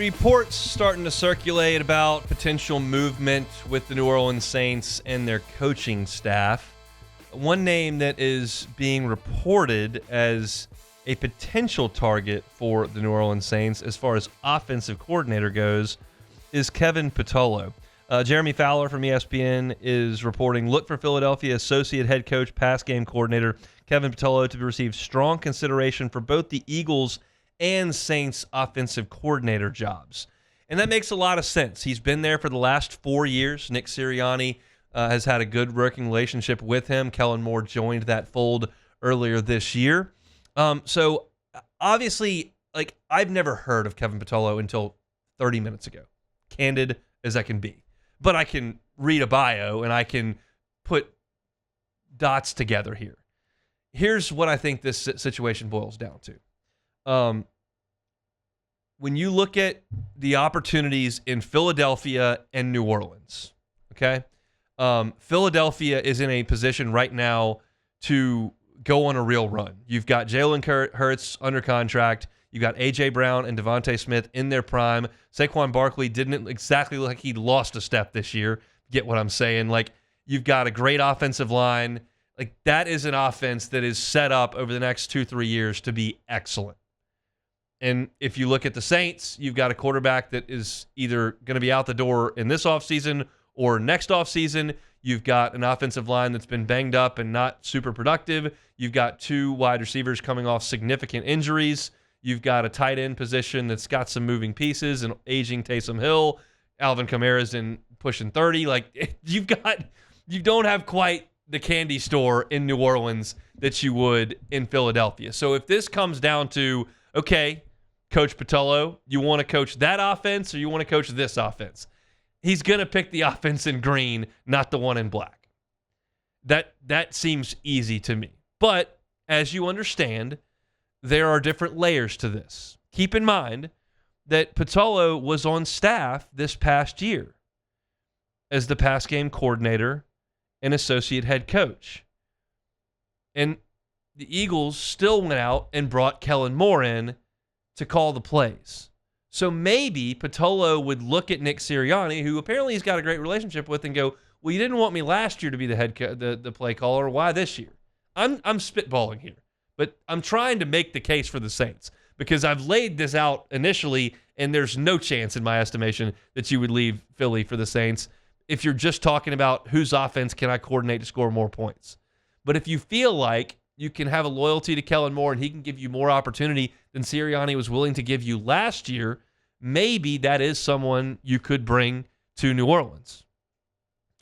Reports starting to circulate about potential movement with the New Orleans Saints and their coaching staff. One name that is being reported as a potential target for the New Orleans Saints as far as offensive coordinator goes is Kevin Patullo. Jeremy Fowler from ESPN is reporting, look for Philadelphia associate head coach, pass game coordinator Kevin Patullo to receive strong consideration for both the Eagles and Saints offensive coordinator jobs. And that makes a lot of sense. He's been there for the last 4 years. Nick Sirianni has had a good working relationship with him. Kellen Moore joined that fold earlier this year. So obviously, I've never heard of Kevin Patullo until 30 minutes ago, candid as I can be. But I can read a bio and I can put dots together here. Here's what I think this situation boils down to. When you look at the opportunities in Philadelphia and New Orleans, okay, Philadelphia is in a position right now to go on a real run. You've got Jalen Hurts under contract. You got A.J. Brown and Devontae Smith in their prime. Saquon Barkley didn't exactly look like he lost a step this year. Get what I'm saying? You've got a great offensive line. That is an offense that is set up over the next 2-3 years to be excellent. And if you look at the Saints, you've got a quarterback that is either going to be out the door in this offseason or next offseason. You've got an offensive line that's been banged up and not super productive. You've got 2 wide receivers coming off significant injuries. You've got a tight end position that's got some moving pieces, and aging Taysom Hill. Alvin Kamara's in pushing 30. You don't have quite the candy store in New Orleans that you would in Philadelphia. So if this comes down to, okay, Coach Patullo, you want to coach that offense or you want to coach this offense? He's going to pick the offense in green, not the one in black. That seems easy to me. But as you understand, there are different layers to this. Keep in mind that Patullo was on staff this past year as the pass game coordinator and associate head coach. And the Eagles still went out and brought Kellen Moore in to call the plays. So maybe Patullo would look at Nick Sirianni, who apparently he's got a great relationship with, and go, well, you didn't want me last year to be the the play caller. Why this year? I'm spitballing here, but I'm trying to make the case for the Saints because I've laid this out initially, and there's no chance in my estimation that you would leave Philly for the Saints if you're just talking about whose offense can I coordinate to score more points. But if you feel like you can have a loyalty to Kellen Moore and he can give you more opportunity than Sirianni was willing to give you last year, maybe that is someone you could bring to New Orleans.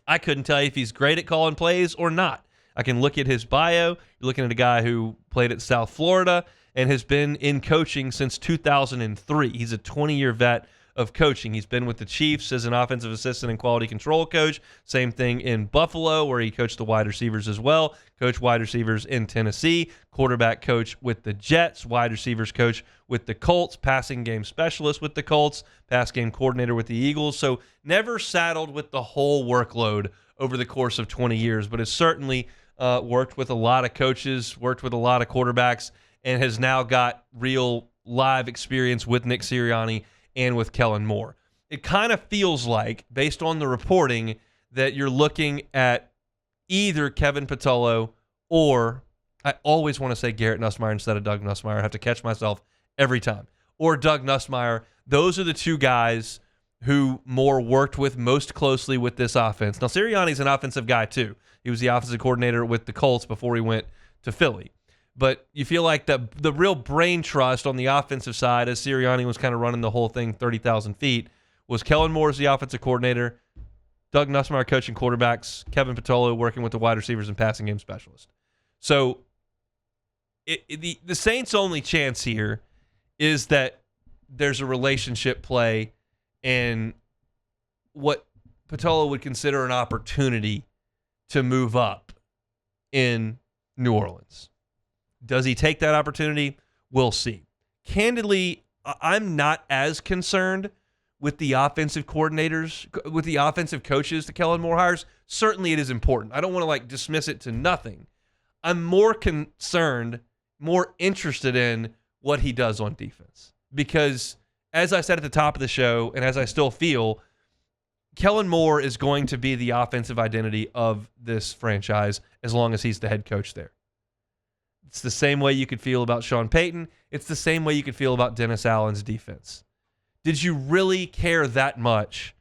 I couldn't tell you if he's great at calling plays or not. I can look at his bio. You're looking at a guy who played at South Florida and has been in coaching since 2003. He's a 20-year vet of coaching. He's been with the Chiefs as an offensive assistant and quality control coach. Same thing in Buffalo, where he coached the wide receivers as well. Coached wide receivers in Tennessee. Quarterback coach with the Jets. Wide receivers coach with the Colts. Passing game specialist with the Colts. Pass game coordinator with the Eagles. So never saddled with the whole workload over the course of 20 years, but has certainly worked with a lot of coaches, worked with a lot of quarterbacks, and has now got real live experience with Nick Sirianni and with Kellen Moore. It kind of feels like, based on the reporting, that you're looking at either Kevin Patullo or, I always want to say Garrett Nussmeier instead of Doug Nussmeier. I have to catch myself every time. Or Doug Nussmeier. Those are the two guys who Moore worked with most closely with this offense. Now, Sirianni's an offensive guy too. He was the offensive coordinator with the Colts before he went to Philly. But you feel like the real brain trust on the offensive side, as Sirianni was kind of running the whole thing 30,000 feet, was Kellen Moore as the offensive coordinator, Doug Nussmeier coaching quarterbacks, Kevin Patullo working with the wide receivers and passing game specialist. So the Saints' only chance here is that there's a relationship play and what Patullo would consider an opportunity to move up in New Orleans. Does he take that opportunity? We'll see. Candidly, I'm not as concerned with the offensive coordinators, with the offensive coaches that Kellen Moore hires. Certainly it is important. I don't want to dismiss it to nothing. I'm more concerned, more interested in what he does on defense. Because as I said at the top of the show, and as I still feel, Kellen Moore is going to be the offensive identity of this franchise as long as he's the head coach there. It's the same way you could feel about Sean Payton. It's the same way you could feel about Dennis Allen's defense. Did you really care that much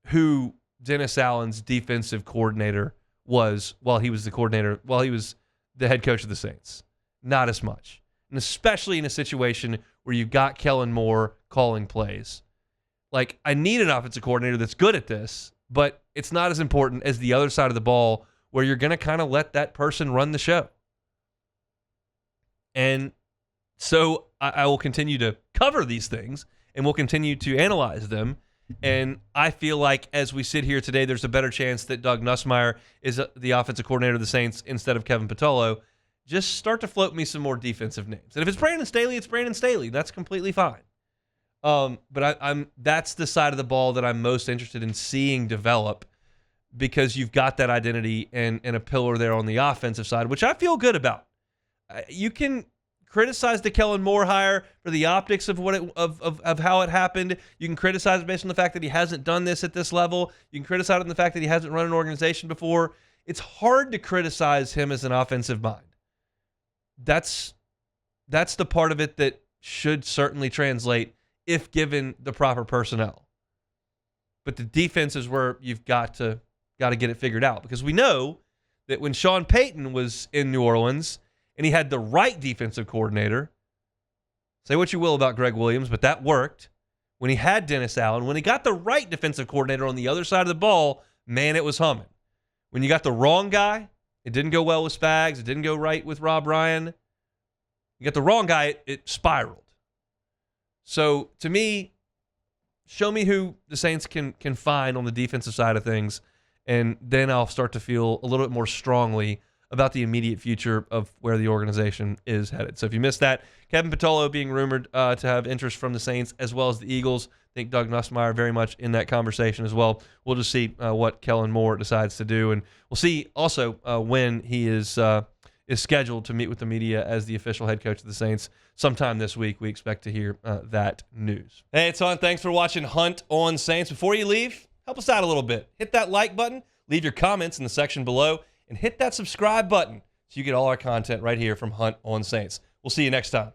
who Dennis Allen's defensive coordinator was while he was the head coach of the Saints? Not as much. And especially in a situation where you've got Kellen Moore calling plays. Like, I need an offensive coordinator that's good at this, but it's not as important as the other side of the ball where you're going to kind of let that person run the show. And so I will continue to cover these things, and we'll continue to analyze them. And I feel like as we sit here today, there's a better chance that Doug Nussmeier is the offensive coordinator of the Saints instead of Kevin Patullo. Just start to float me some more defensive names. And if it's Brandon Staley, it's Brandon Staley. That's completely fine. But that's the side of the ball that I'm most interested in seeing develop, because you've got that identity and a pillar there on the offensive side, which I feel good about. You can criticize the Kellen Moore hire for the optics of of how it happened. You can criticize it based on the fact that he hasn't done this at this level. You can criticize it on the fact that he hasn't run an organization before. It's hard to criticize him as an offensive mind. That's the part of it that should certainly translate if given the proper personnel. But the defense is where you've got to get it figured out, because we know that when Sean Payton was in New Orleans and he had the right defensive coordinator, say what you will about Greg Williams, but that worked. When he had Dennis Allen, when he got the right defensive coordinator on the other side of the ball, man, it was humming. When you got the wrong guy, it didn't go well with Spags. It didn't go right with Rob Ryan. You got the wrong guy, it spiraled. So to me, show me who the Saints can find on the defensive side of things, and then I'll start to feel a little bit more strongly about the immediate future of where the organization is headed. So if you missed that, Kevin Patullo being rumored to have interest from the Saints as well as the Eagles. I think Doug Nussmeier very much in that conversation as well. We'll just see what Kellen Moore decides to do, and we'll see also when he is scheduled to meet with the media as the official head coach of the Saints sometime this week. We expect to hear that news. Hey, it's on. Thanks for watching Hunt on Saints. Before you leave, help us out a little bit. Hit that like button, leave your comments in the section below, and hit that subscribe button so you get all our content right here from Hunt on Saints. We'll see you next time.